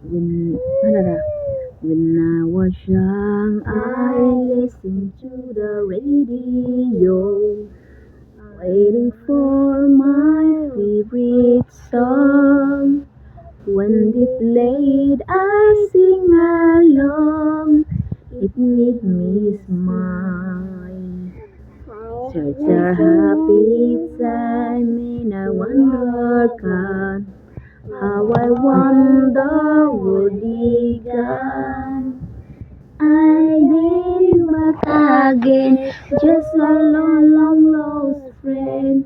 Ano na? When I was young, I listened to the radio, waiting for my favorite song. When they played, I sing along. It made me smile. Such a happy time, and I wonder how I wonder would he gone. I did back again, just a long lost friend.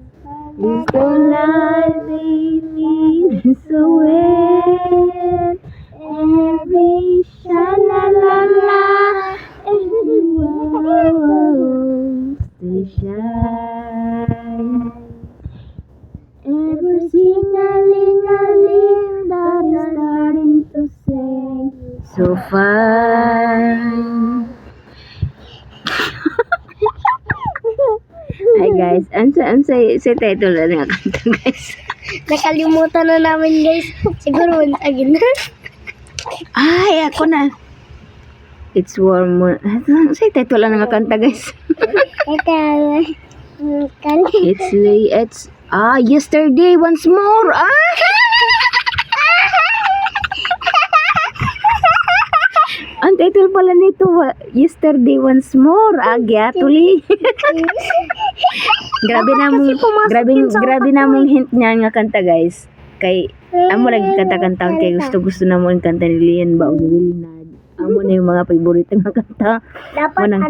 Is the life they need so well? Every sha-la-la-la, every wow, still shine. Every sing-a-ling-a-ling that is starting to sing so fine. Hi guys, sa title na nga kanta guys. Nakalimutan na namin guys. Siguro once again. Ay, ako na. It's warm. Sa title na nga kanta guys. It's yesterday once more. Ang title pala nito, yesterday once more. Gyatuli. grabe namong hint niya nga kanta guys. Kay amo lagi kanta-kanta kay gusto na mo ang kanta ni Lian ba o ni Wilnad. Amo na yung mga favorite nga kanta. Dapat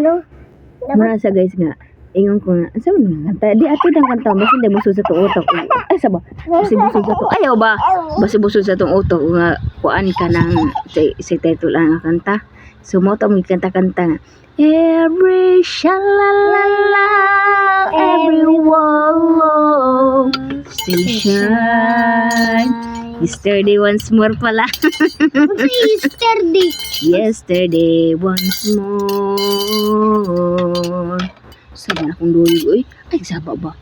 Muna sa guys nga. Ingon ko nga, asa man nga kanta? Di ato dang kanta, basta hindi busog sa tuong utok. Ay, saba? Basta busog sa tuong, ayaw ba? Basta busog sa tuong utok, nga, kuan ka ng, si title lang nga kanta. So, mo ito, kanta-kanta nga. Every sha-la-la-la, every wall, still shine. Yesterday once more pala. yesterday. Yesterday once more. Sabi na akong dulig, uy. Ay, saba ba?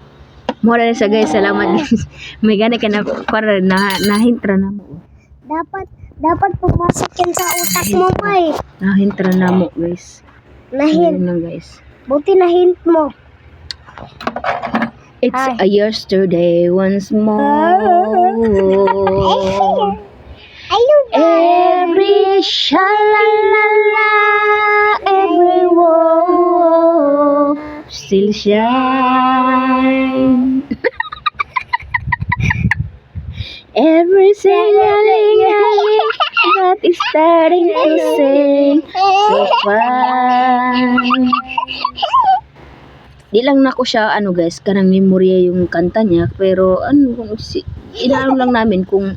Mura na siya guys, salamat guys. May gani ka na, para nahintra na mo. Dapat pumasok yan sa utak mo, May. Nahintra na mo guys. Ayun lang guys. Buti na hint mo. It's a yesterday once more. Every sha-la-la-la, every wall, still shine. Every sing-a-ling-a-ling that is starting to sing so fine. Di lang nako siya guys, kanang memorya yung kanta niya, pero inaano lang namin kung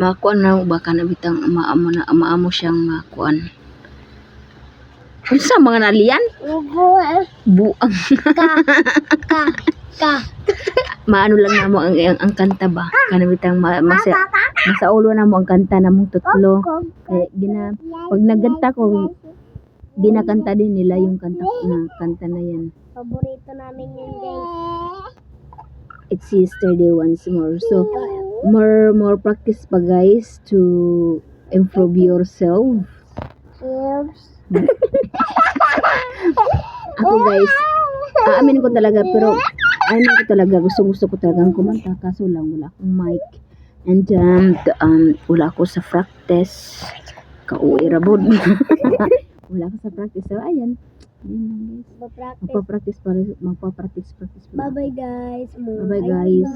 makuan na baka nabitang maamo siyang makuan. Unsa mga nalian? Buang. Ka. Maano lang namo ang kanta ba? Kanabitang masaulo na mo ang kanta namong tutlo. Kaya pag nagkanta ko, ginakanta din nila yung kanta na yan. Paborito namin yun, guys. It's yesterday once more. So, more practice pa guys to improve yourself. Ako guys, aamin ko talaga, pero gusto ko talagang kumanta, kaso lang wala akong mic. And wala ako sa practice. Kauwi rabod. Wala ako sa practice. So, ayan. Ayan lang guys. Magpa-practice. Bye-bye, guys. Bye-bye guys.